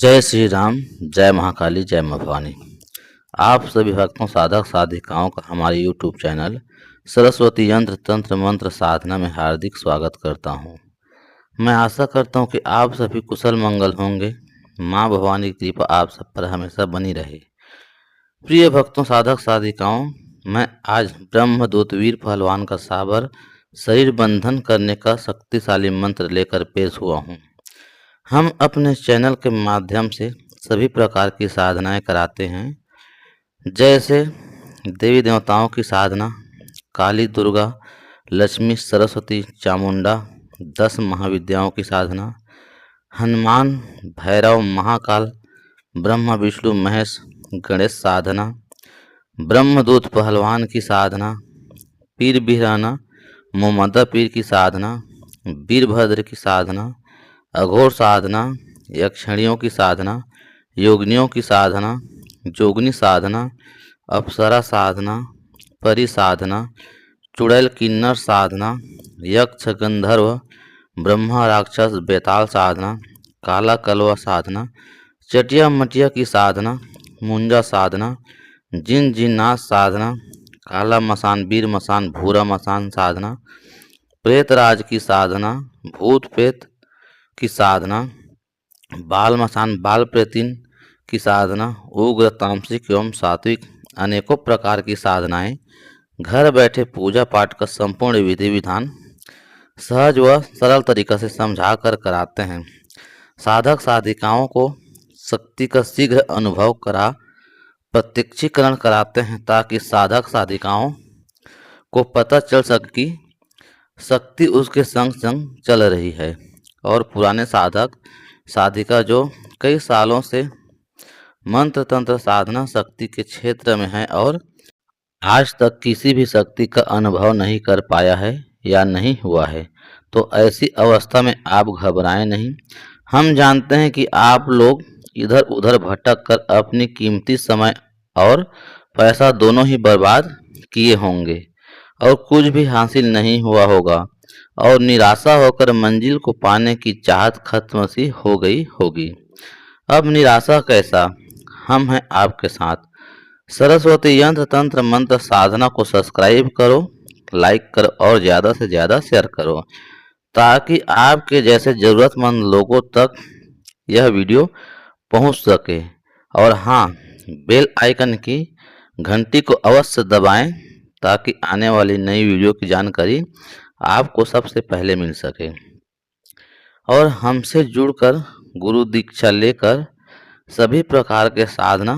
जय श्री राम, जय महाकाली, जय मां भवानी। आप सभी भक्तों, साधक साधिकाओं का हमारे YouTube चैनल सरस्वती यंत्र तंत्र मंत्र साधना में हार्दिक स्वागत करता हूं। मैं आशा करता हूं कि आप सभी कुशल मंगल होंगे। मां भवानी की कृपा आप सब पर हमेशा बनी रहे। प्रिय भक्तों, साधक साधिकाओं, मैं आज ब्रह्मदूत वीर पहलवान का साबर शरीर बंधन करने का शक्तिशाली मंत्र लेकर पेश हुआ हूँ। हम अपने चैनल के माध्यम से सभी प्रकार की साधनाएं कराते हैं, जैसे देवी देवताओं की साधना, काली, दुर्गा, लक्ष्मी, सरस्वती, चामुंडा, 10 महाविद्याओं की साधना, हनुमान, भैरव, महाकाल, ब्रह्मा, विष्णु, महेश, गणेश साधना, ब्रह्मदूत पहलवान की साधना, पीर बिहराना, मोहम्मदा पीर की साधना, वीरभद्र की साधना, अघोर साधना, यक्षिणियों की साधना, योगिनियों की साधना, जोगनी साधना, अप्सरा साधना, परि साधना, चुड़ैल किन्नर साधना, यक्ष गंधर्व, ब्रह्मा राक्षस बेताल साधना, काला कलवा साधना, चटिया मटिया की साधना, मुंजा साधना, जिन जिन्नात साधना, काला मसान, वीर मसान, भूरा मसान साधना, प्रेतराज की साधना, भूत प्रेत की साधना, बाल मसान, बाल प्रेतिन की साधना, उग्र, तामसिक एवं सात्विक अनेकों प्रकार की साधनाएं घर बैठे पूजा पाठ का संपूर्ण विधि विधान सहज व सरल तरीका से समझा कर कराते हैं। साधक साधिकाओं को शक्ति का शीघ्र अनुभव करा प्रत्यक्षीकरण कराते हैं, ताकि साधक साधिकाओं को पता चल सके कि शक्ति उसके संग संग चल रही है। और पुराने साधक साधिका जो कई सालों से मंत्र तंत्र साधना शक्ति के क्षेत्र में है और आज तक किसी भी शक्ति का अनुभव नहीं कर पाया है या नहीं हुआ है, तो ऐसी अवस्था में आप घबराएं नहीं। हम जानते हैं कि आप लोग इधर उधर भटक कर अपनी कीमती समय और पैसा दोनों ही बर्बाद किए होंगे और कुछ भी हासिल नहीं हुआ होगा और निराशा होकर मंजिल को पाने की चाहत खत्म सी हो गई होगी। अब निराशा कैसा, हम हैं आपके साथ। सरस्वती यंत्र तंत्र मंत्र साधना को सब्सक्राइब करो, लाइक करो और ज़्यादा से ज़्यादा शेयर करो, ताकि आपके जैसे ज़रूरतमंद लोगों तक यह वीडियो पहुंच सके। और हाँ, बेल आइकन की घंटी को अवश्य दबाएं, ताकि आने वाली नई वीडियो की जानकारी आपको सबसे पहले मिल सके। और हमसे जुड़कर गुरु दीक्षा लेकर सभी प्रकार के साधना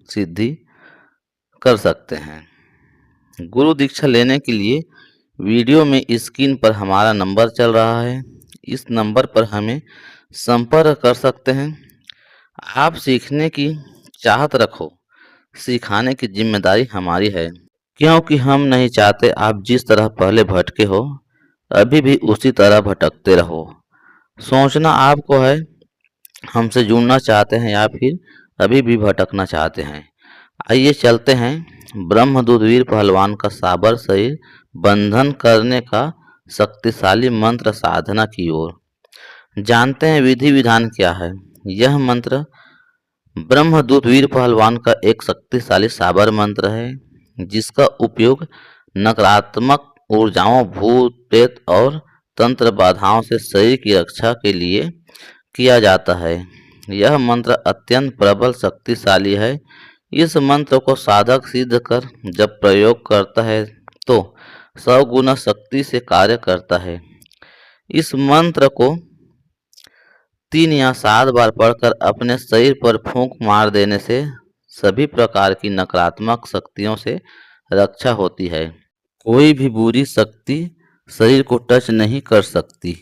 सिद्धि कर सकते हैं। गुरु दीक्षा लेने के लिए वीडियो में स्क्रीन पर हमारा नंबर चल रहा है, इस नंबर पर हमें संपर्क कर सकते हैं। आप सीखने की चाहत रखो, सिखाने की जिम्मेदारी हमारी है, क्योंकि हम नहीं चाहते आप जिस तरह पहले भटके हो अभी भी उसी तरह भटकते रहो। सोचना आपको है, हमसे जुड़ना चाहते हैं या फिर अभी भी भटकना चाहते हैं। आइए चलते हैं ब्रह्मदूत वीर पहलवान का साबर शरीर बंधन करने का शक्तिशाली मंत्र साधना की ओर। जानते हैं विधि विधान क्या है। यह मंत्र ब्रह्मदूत वीर पहलवान का एक शक्तिशाली साबर मंत्र है, जिसका उपयोग नकारात्मक ऊर्जाओं, भूत प्रेत और तंत्र बाधाओं से शरीर की रक्षा के लिए किया जाता है। यह मंत्र अत्यंत प्रबल शक्तिशाली है। इस मंत्र को साधक सिद्ध कर जब प्रयोग करता है तो 100 गुना शक्ति से कार्य करता है। इस मंत्र को 3 या 7 बार पढ़कर अपने शरीर पर फूंक मार देने से सभी प्रकार की नकारात्मक शक्तियों से रक्षा होती है। कोई भी बुरी शक्ति शरीर को टच नहीं कर सकती।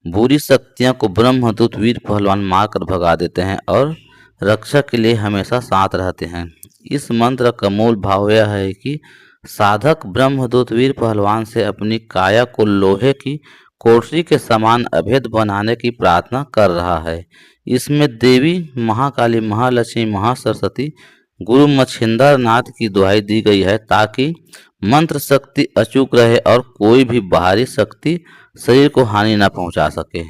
बुरी शक्तियों को ब्रह्मदूत वीर पहलवान मारकर भगा देते हैं और रक्षा के लिए हमेशा साथ रहते हैं। इस मंत्र का मूल भाव यह है कि साधक ब्रह्मदूत वीर पहलवान से अपनी काया को लोहे की कोठरी के समान अभेद बनाने की प्रार्थना कर रहा है। इसमें देवी महाकाली, महालक्ष्मी, महासरस्वती, गुरु मच्छिंद्र नाथ की दुहाई दी गई है, ताकि मंत्र शक्ति अचूक रहे और कोई भी बाहरी शक्ति शरीर को हानि न पहुंचा सके।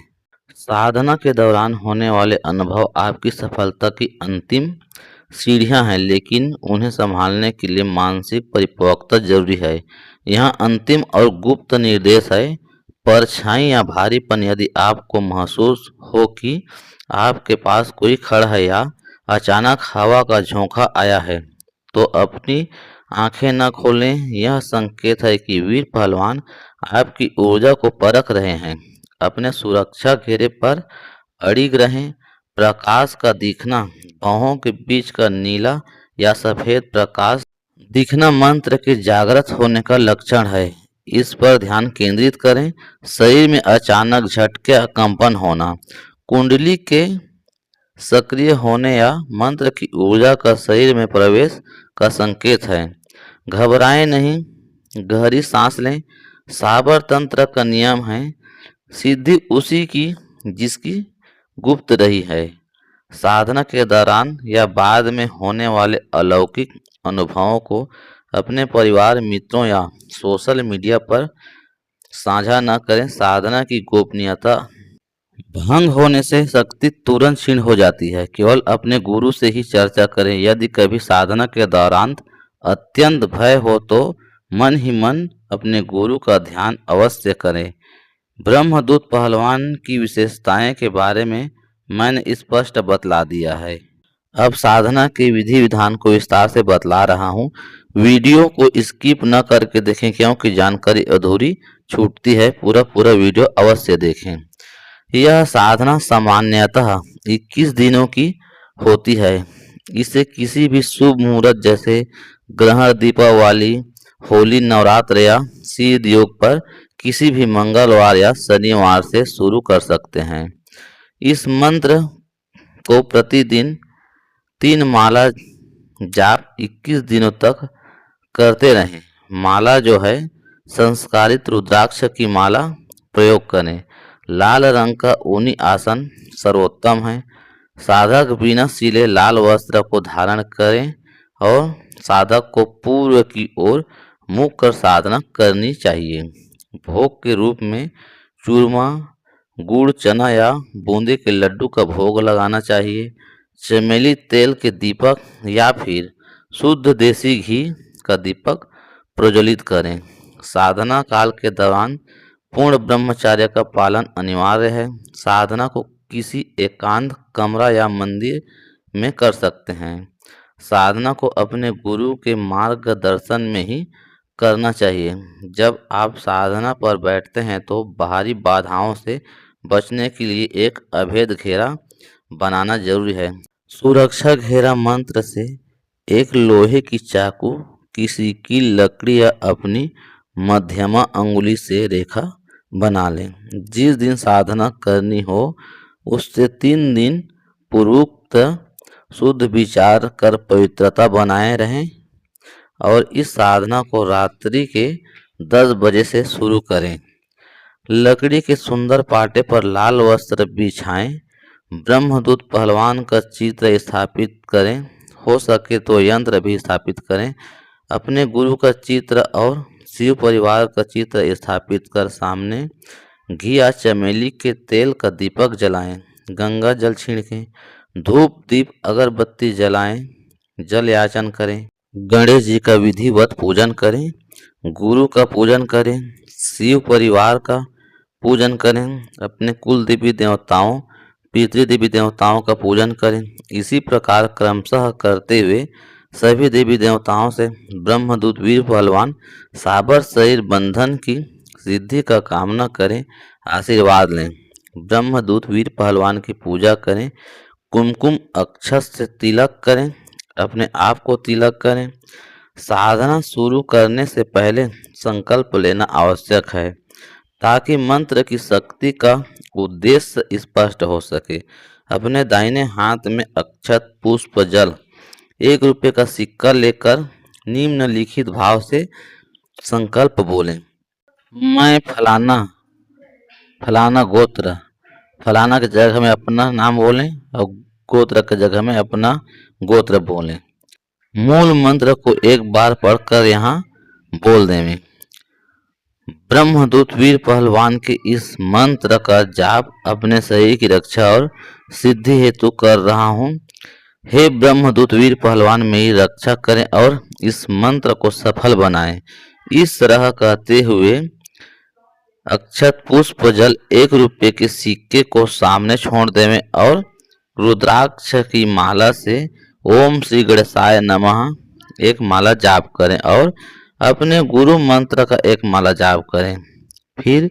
साधना के दौरान होने वाले अनुभव आपकी सफलता की अंतिम सीढ़ियां हैं, लेकिन उन्हें संभालने के लिए मानसिक परिपक्वता जरूरी है। यहाँ अंतिम और गुप्त निर्देश है। परछाई या भारीपन यदि आपको महसूस हो कि आपके पास कोई खड़ा है या अचानक हवा का झोंका आया है, तो अपनी आंखें न खोलें। यह संकेत है कि वीर पहलवान आपकी ऊर्जा को परख रहे हैं। अपने सुरक्षा घेरे पर अड़िग रहें। प्रकाश का दिखना, भौहों के बीच का नीला या सफेद प्रकाश दिखना मंत्र के जागृत होने का लक्षण है। इस पर ध्यान केंद्रित करें। शरीर में अचानक झटके या कंपन होना कुंडली के सक्रिय होने या मंत्र की ऊर्जा का शरीर में प्रवेश का संकेत है। घबराएं नहीं, गहरी सांस लें। साबर तंत्र का नियम है, सिद्धि उसी की जिसकी गुप्त रही है। साधना के दौरान या बाद में होने वाले अलौकिक अनुभवों को अपने परिवार, मित्रों या सोशल मीडिया पर साझा न करें। साधना की गोपनीयता भंग होने से शक्ति तुरंत क्षीण हो जाती है। केवल अपने गुरु से ही चर्चा करें। यदि कभी साधना के दौरान अत्यंत भय हो तो मन ही मन अपने गुरु का ध्यान अवश्य करें। ब्रह्मदूत पहलवान की विशेषताएं के बारे में मैंने स्पष्ट बतला दिया है। अब साधना के विधि विधान को विस्तार से बतला रहा हूँ। वीडियो को स्किप न करके देखें, क्योंकि जानकारी अधूरी छूटती है। पूरा वीडियो अवश्य देखें। यह साधना सामान्यतः 21 दिनों की होती है। इसे किसी भी शुभ मुहूर्त जैसे ग्रहण, दीपावली, होली, नवरात्र या सिद्ध योग पर किसी भी मंगलवार या शनिवार से शुरू कर सकते हैं। इस मंत्र को प्रतिदिन 3 माला जाप 21 दिनों तक करते रहें। माला जो है, संस्कारित रुद्राक्ष की माला प्रयोग करें। लाल रंग का ऊनी आसन सर्वोत्तम है। साधक बिना सिले लाल वस्त्र को धारण करें और साधक को पूर्व की ओर मुख कर साधना करनी चाहिए। भोग के रूप में चूरमा, गुड़, चना या बूंदी के लड्डू का भोग लगाना चाहिए। चमेली तेल के दीपक या फिर शुद्ध देसी घी का दीपक प्रज्वलित करें। साधना काल के दौरान पूर्ण ब्रह्मचर्य का पालन अनिवार्य है। साधना को किसी एकांत कमरा या मंदिर में कर सकते हैं। साधना को अपने गुरु के मार्गदर्शन में ही करना चाहिए। जब आप साधना पर बैठते हैं तो बाहरी बाधाओं से बचने के लिए एक अभेद घेरा बनाना जरूरी है। सुरक्षा घेरा मंत्र से एक लोहे की चाकू, किसी की लकड़ी या अपनी मध्यमा अंगुली से रेखा बना लें। जिस दिन साधना करनी हो उससे 3 दिन पूर्वोक्त शुद्ध विचार कर पवित्रता बनाए रहें और इस साधना को रात्रि के 10 बजे से शुरू करें। लकड़ी के सुंदर पाटे पर लाल वस्त्र बिछाएं। ब्रह्मदूत पहलवान का चित्र स्थापित करें। हो सके तो यंत्र भी स्थापित करें। अपने गुरु का चित्र और शिव परिवार का चित्र स्थापित कर सामने घी या चमेली के तेल का दीपक जलाएं। गंगा जल छिड़कें। धूप, दीप, अगरबत्ती जलाएं। जल याचन करें। गणेश जी का विधिवत पूजन करें। गुरु का पूजन करें। शिव परिवार का पूजन करें। अपने कुल देवी देवताओं, पितृ देवी देवताओं का पूजन करें। इसी प्रकार क्रमशः करते हुए सभी देवी देवताओं से ब्रह्मदूत वीर पहलवान साबर शरीर बंधन की सिद्धि का कामना करें, आशीर्वाद लें। ब्रह्मदूत वीर पहलवान की पूजा करें। कुमकुम अक्षत से तिलक करें। अपने आप को तिलक करें। साधना शुरू करने से पहले संकल्प लेना आवश्यक है ताकि मंत्र की शक्ति का उद्देश्य स्पष्ट हो सके। अपने दाहिने हाथ में अक्षत, पुष्प, जल, 1 रुपये का सिक्का लेकर निम्नलिखित भाव से संकल्प बोलें। मैं फलाना गोत्र, फलाना की जगह में अपना नाम बोलें और गोत्र की जगह में अपना गोत्र बोलें। मूल मंत्र को एक बार पढ़कर यहाँ बोल दें। ब्रह्मदूत वीर पहलवान के इस मंत्र का जाप अपने शरीर की रक्षा और सिद्धि हेतु कर रहा हूँ। हे ब्रह्मदूत वीर पहलवान, मेरी रक्षा करें और इस मंत्र को सफल बनाएं। इस तरह कहते हुए अक्षत पुष्प जल 1 रुपये के सिक्के को सामने छोड़ देवें और रुद्राक्ष की माला से ओम श्री गणेशाय नमः एक माला जाप करें और अपने गुरु मंत्र का एक माला जाप करें। फिर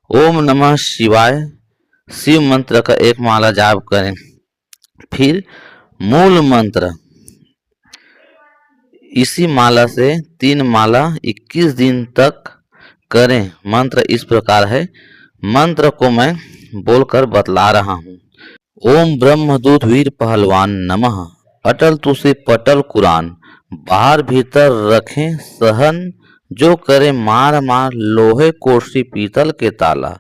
ओम नमः शिवाय शिव मंत्र का एक माला जाप करें। फिर मूल मंत्र इसी माला से 3 माला 21 दिन तक करें। मंत्र इस प्रकार है, मंत्र को मैं बोलकर बतला रहा हूँ। ओम ब्रह्मदूत वीर पहलवान नमः। अटल तुसे पटल कुरान, बाहर भीतर रखें सहन, जो करे मार मार लोहे कोठी पीतल के ताला।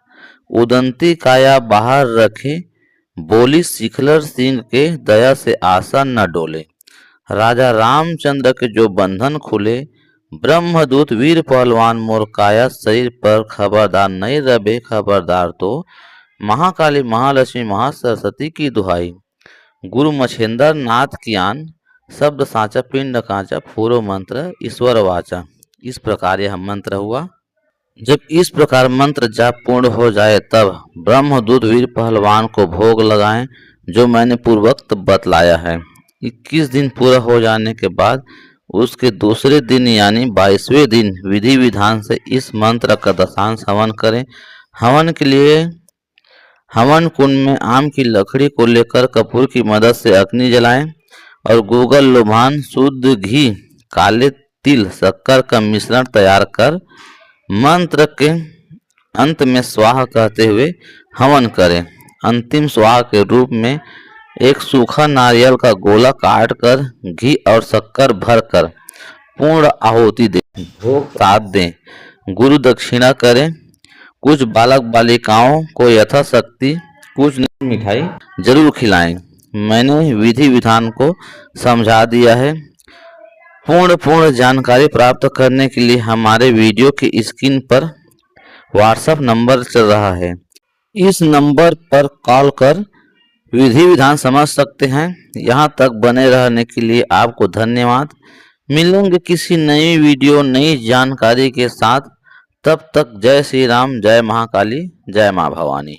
उदंती काया बाहर रखे, बोली शिखलर सिंह के दया से आशा न डोले। राजा रामचंद्र के जो बंधन खुले, ब्रह्मदूत वीर पहलवान मोर काया शरीर पर खबरदार नहीं रबे खबरदार तो महाकाली महालक्ष्मी महासरस्वती की दुहाई। गुरु मछेंद्र नाथ कियान, शब्द साचा पिंड कांचा फूरो मंत्र ईश्वर वाचा। इस प्रकार यह मंत्र हुआ। जब इस प्रकार मंत्र जाप पूर्ण हो जाए तब ब्रह्मदूत वीर पहलवान को भोग लगाएं, जो मैंने पूर्वोक्त बतलाया है। 21 दिन पूरा हो जाने के बाद उसके दूसरे दिन यानी 22वें दिन विधि विधान से इस मंत्र का दशांश हवन करें। हवन के लिए हवन कुंड में आम की लकड़ी को लेकर कपूर की मदद से अग्नि जलाएं और गूगल लोभान शुद्ध घी काले तिल शक्कर का मिश्रण तैयार कर मंत्र के अंत में स्वाहा कहते हुए हवन करें। अंतिम स्वाहा के रूप में एक सूखा नारियल का गोला काटकर घी और शक्कर भरकर पूर्ण आहुति दें, भोग साथ दें, गुरु दक्षिणा करें। कुछ बालक बालिकाओं को यथाशक्ति कुछ मिठाई जरूर खिलाएं। मैंने विधि विधान को समझा दिया है। पूर्ण जानकारी प्राप्त करने के लिए हमारे वीडियो की स्क्रीन पर व्हाट्सएप नंबर चल रहा है, इस नंबर पर कॉल कर विधि विधान समझ सकते हैं। यहाँ तक बने रहने के लिए आपको धन्यवाद। मिलेंगे किसी नई वीडियो नई जानकारी के साथ। तब तक जय श्री राम, जय महाकाली, जय माँ भवानी।